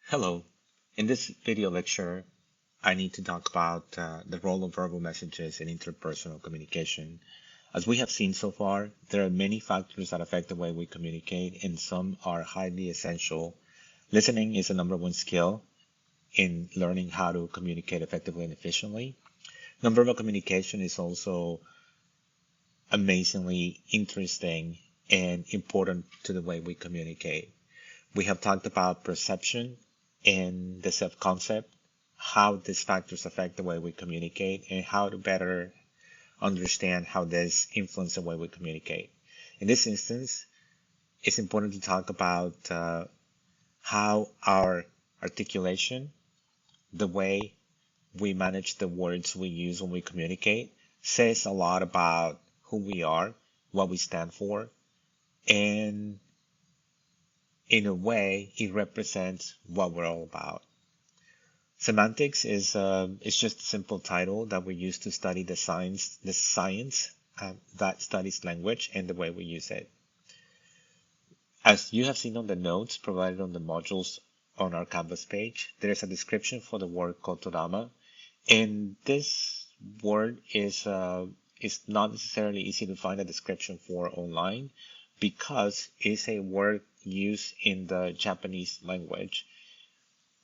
Hello. In this video lecture, I need to talk about the role of verbal messages in interpersonal communication. As we have seen so far, there are many factors that affect the way we communicate, and some are highly essential. Listening is the number one skill in learning how to communicate effectively and efficiently. Nonverbal communication is also amazingly interesting and important to the way we communicate. We have talked about perception and the self-concept, how these factors affect the way we communicate, and how to better understand how this influence the way we communicate. In this instance, it's important to talk about how our articulation, the way we manage the words we use when we communicate, says a lot about who we are, what we stand for, and in a way, it represents what we're all about. Semantics is just a simple title that we use to study the science that studies language and the way we use it. As you have seen on the notes provided on the modules on our Canvas page, there is a description for the word kotorama, and this word is not necessarily easy to find a description for online because it's a word used in the Japanese language.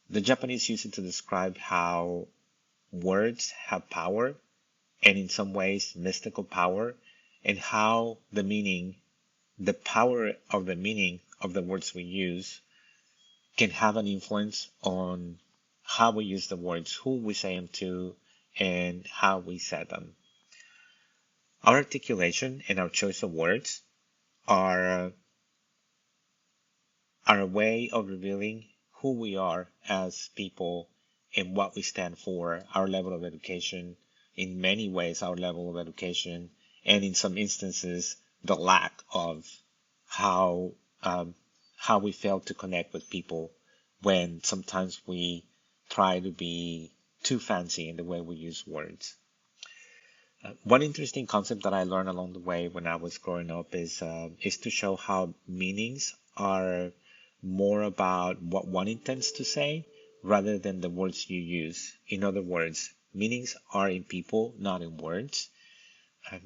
The Japanese use it to describe how words have power, and in some ways mystical power, and how the power of the meaning of the words we use can have an influence on how we use the words, who we say them to, and how we say them. Our articulation and our choice of words are a way of revealing who we are as people and what we stand for, our level of education, in many ways, our level of education, and in some instances, the lack of how how we fail to connect with people when sometimes we try to be too fancy in the way we use words. One interesting concept that I learned along the way when I was growing up is to show how meanings are more about what one intends to say rather than the words you use. In other words, meanings are in people, not in words. Um,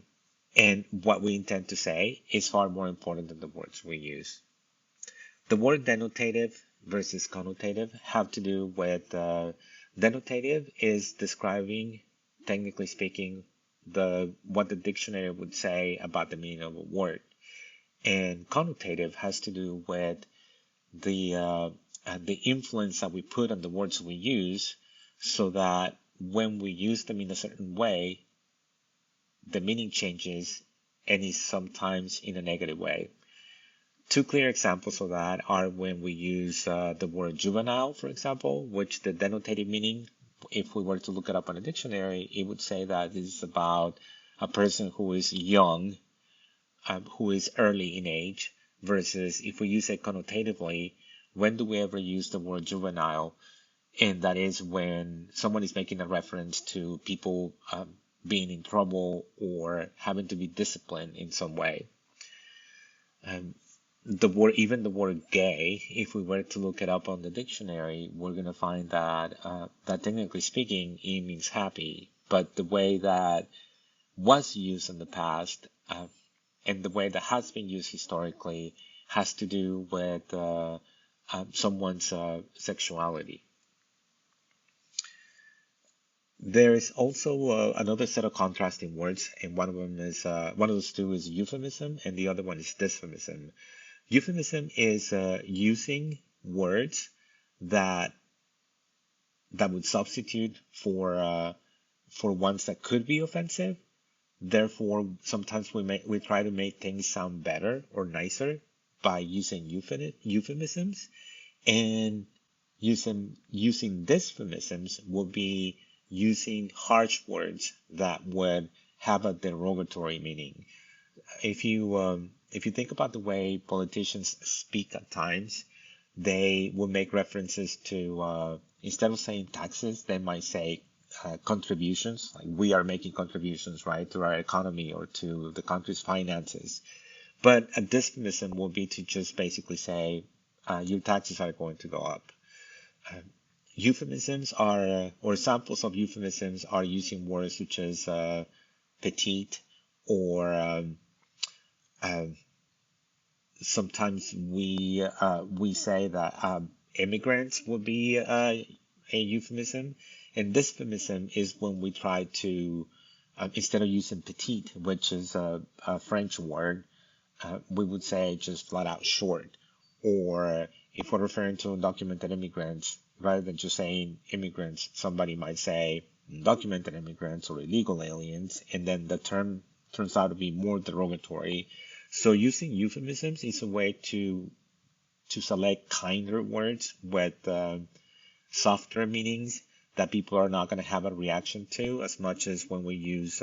and what we intend to say is far more important than the words we use. The word denotative versus connotative have to do with denotative is describing, technically speaking, what the dictionary would say about the meaning of a word. And connotative has to do with the influence that we put on the words we use so that when we use them in a certain way, the meaning changes and is sometimes in a negative way. Two clear examples of that are when we use the word juvenile, for example, which the denotative meaning, if we were to look it up on a dictionary, it would say that this is about a person who is young, who is early in age, versus if we use it connotatively, when do we ever use the word juvenile? And that is when someone is making a reference to people being in trouble or having to be disciplined in some way. Um, even the word gay, if we were to look it up on the dictionary, we're going to find that technically speaking, it means happy. But the way that was used in the past and the way that has been used historically has to do with someone's sexuality. There is also another set of contrasting words, and one of those two is euphemism, and the other one is dysphemism. Euphemism is using words that would substitute for ones that could be offensive. Therefore, sometimes we try to make things sound better or nicer by using euphemisms, and using dysphemisms would be using harsh words that would have a derogatory meaning. If you think about the way politicians speak at times, they will make references to instead of saying taxes, they might say contributions, like we are making contributions, right, to our economy or to the country's finances. But a dysphemism will be to just basically say your taxes are going to go up. Uh, Euphemisms are, or examples of euphemisms are using words such as petite, or uh, sometimes we say that immigrants would be a euphemism, and this euphemism is when we try to instead of using petite, which is a French word, we would say just flat out short. Or if we're referring to undocumented immigrants, rather than just saying immigrants, somebody might say undocumented immigrants or illegal aliens, and then the term turns out to be more derogatory. So using euphemisms is a way to select kinder words with softer meanings that people are not going to have a reaction to as much as when we use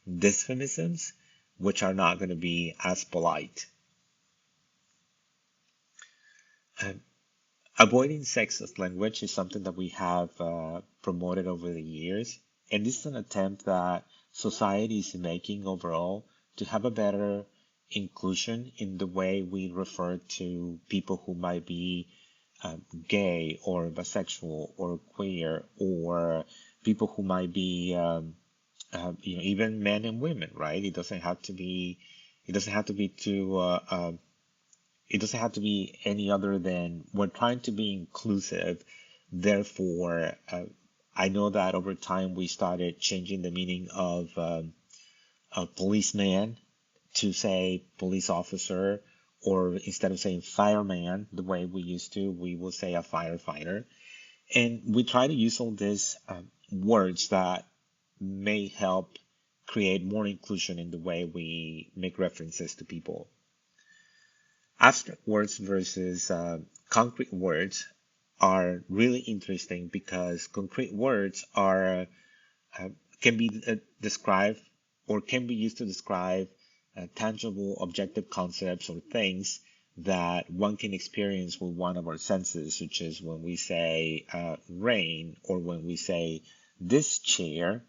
dysphemisms, which are not going to be as polite. Um, Avoiding sexist language is something that we have promoted over the years, and this is an attempt that society is making overall to have a better inclusion in the way we refer to people who might be gay or bisexual or queer, or people who might be even men and women, right? It doesn't have to be too it doesn't have to be any other than we're trying to be inclusive. Therefore, I know that over time we started changing the meaning of a policeman to say police officer, or instead of saying fireman the way we used to, we will say a firefighter. And we try to use all these words that may help create more inclusion in the way we make references to people. Abstract words versus concrete words are really interesting because concrete words are can be described or can be used to describe tangible, objective concepts or things that one can experience with one of our senses, such as when we say rain, or when we say this chair,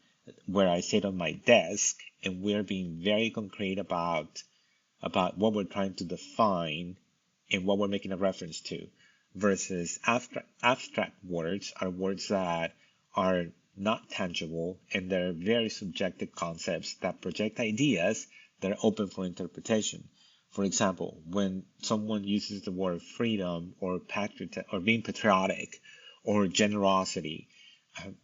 where I sit on my desk, and we're being very concrete about what we're trying to define and what we're making a reference to, versus abstract words are words that are not tangible, and they're very subjective concepts that project ideas that are open for interpretation. For example, when someone uses the word freedom or being patriotic or generosity,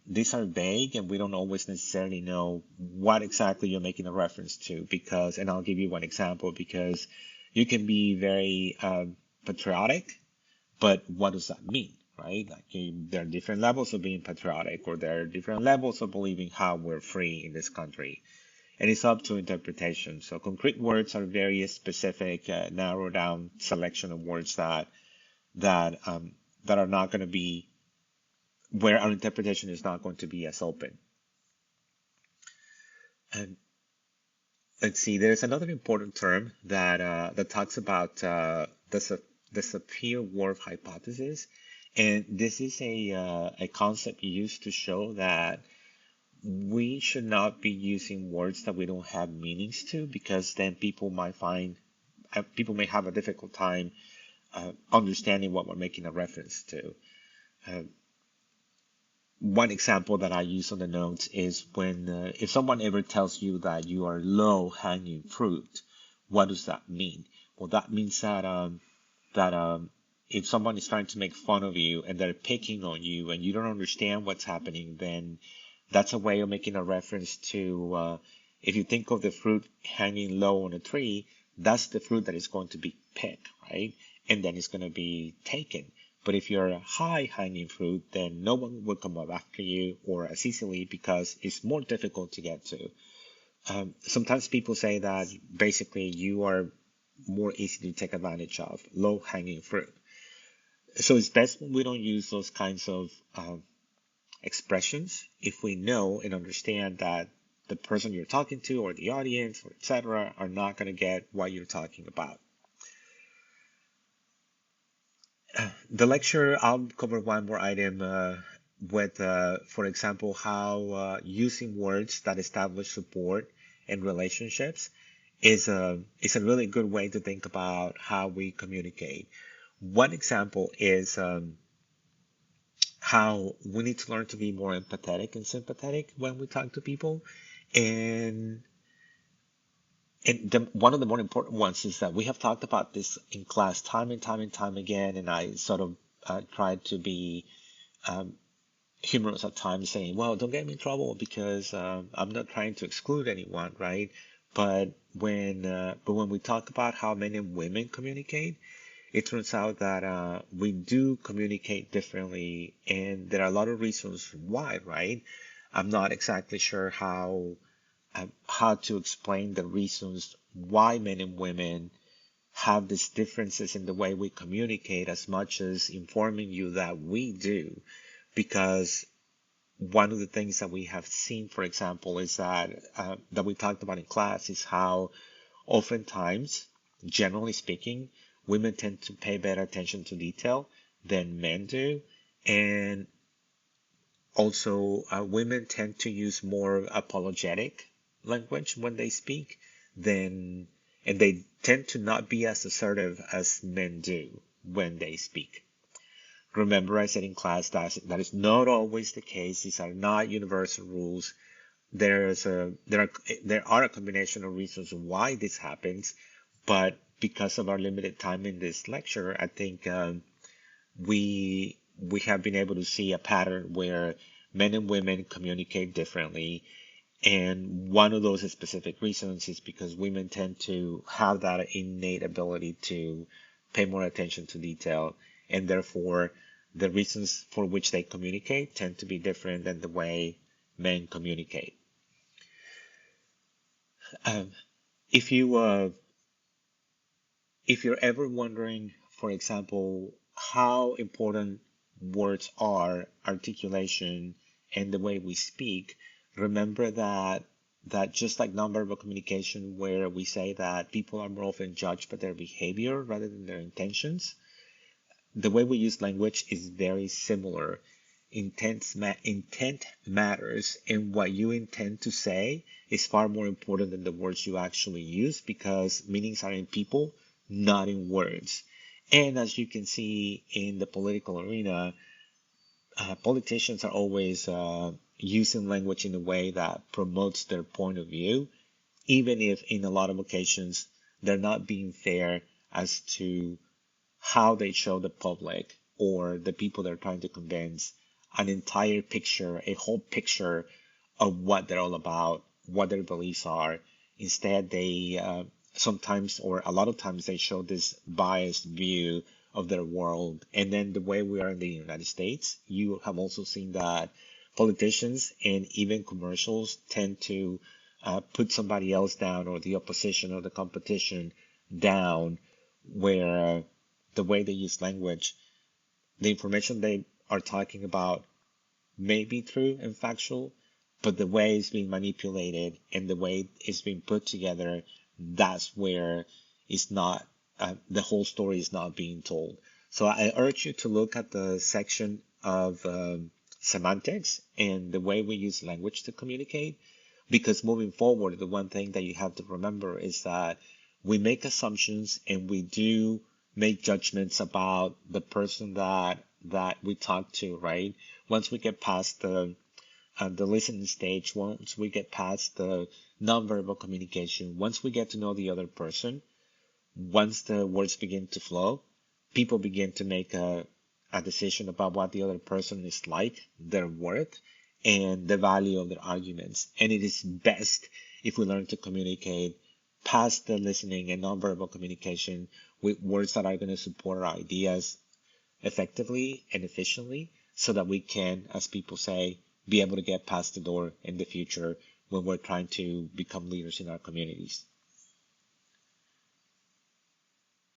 these are vague, and we don't always necessarily know what exactly you're making a reference to, because, and I'll give you one example, because you can be very patriotic, but what does that mean, right? Like there are different levels of being patriotic, or there are different levels of believing how we're free in this country, and it's up to interpretation. So concrete words are very specific, narrow down selection of words that are not going to be where our interpretation is not going to be as open. And let's see, there's another important term that talks about the Sapir-Whorf hypothesis, and this is a concept used to show that we should not be using words that we don't have meanings to, because then people may have a difficult time understanding what we're making a reference to. Uh, One example that I use on the notes is when if someone ever tells you that you are low-hanging fruit, what does that mean? Well, that means that if someone is trying to make fun of you and they're picking on you and you don't understand what's happening, then that's a way of making a reference to if you think of the fruit hanging low on a tree, that's the fruit that is going to be picked, right? And then it's going to be taken. But if you're a high-hanging fruit, then no one will come up after you or as easily because it's more difficult to get to. Sometimes people say that basically you are more easy to take advantage of, low-hanging fruit. So it's best when we don't use those kinds of expressions if we know and understand that the person you're talking to or the audience or etc. are not going to get what you're talking about. The lecture, I'll cover one more item with, for example, how using words that establish support and relationships is a really good way to think about how we communicate. One example is how we need to learn to be more empathetic and sympathetic when we talk to people. And one of the more important ones is that we have talked about this in class time and time and time again, and I sort of tried to be um, humorous at times, saying, "Well, don't get me in trouble because I'm not trying to exclude anyone, right?" But when we talk about how men and women communicate, it turns out that we do communicate differently, and there are a lot of reasons why, right? I'm not exactly sure how to explain the reasons why men and women have these differences in the way we communicate as much as informing you that we do. Because one of the things that we have seen, for example, is that we talked about in class is how oftentimes, generally speaking, women tend to pay better attention to detail than men do. And also, women tend to use more apologetic language when they speak than, and they tend to not be as assertive as men do when they speak. Remember, I said in class that is not always the case. These are not universal rules. There are a combination of reasons why this happens, but because of our limited time in this lecture, I think we have been able to see a pattern where men and women communicate differently. And one of those specific reasons is because women tend to have that innate ability to pay more attention to detail, and therefore the reasons for which they communicate tend to be different than the way men communicate. Um, if you if you're ever wondering, for example, how important words are, articulation, and the way we speak, remember that just like nonverbal communication, where we say that people are more often judged by their behavior rather than their intentions, the way we use language is very similar. Intent matters, and what you intend to say is far more important than the words you actually use because meanings are in people, not in words. And as you can see in the political arena, politicians are always using language in a way that promotes their point of view, even if in a lot of occasions they're not being fair as to how they show the public or the people they're trying to convince an entire picture, a whole picture of what they're all about, what their beliefs are. Instead, they sometimes or a lot of times they show this biased view of their world. And then the way we are in the United States, you have also seen that politicians and even commercials tend to put somebody else down or the opposition or the competition down, where the way they use language, the information they are talking about may be true and factual, but the way it's being manipulated and the way it's being put together, that's where it's not, the whole story is not being told. So I urge you to look at the section of semantics and the way we use language to communicate, because moving forward, the one thing that you have to remember is that we make assumptions and we do make judgments about the person that we talk to, right? Once we get past the listening stage, once we get past the nonverbal communication, once we get to know the other person, once the words begin to flow, people begin to make a decision about what the other person is like, their worth, and the value of their arguments. And it is best if we learn to communicate past the listening and nonverbal communication with words that are going to support our ideas effectively and efficiently so that we can, as people say, be able to get past the door in the future when we're trying to become leaders in our communities.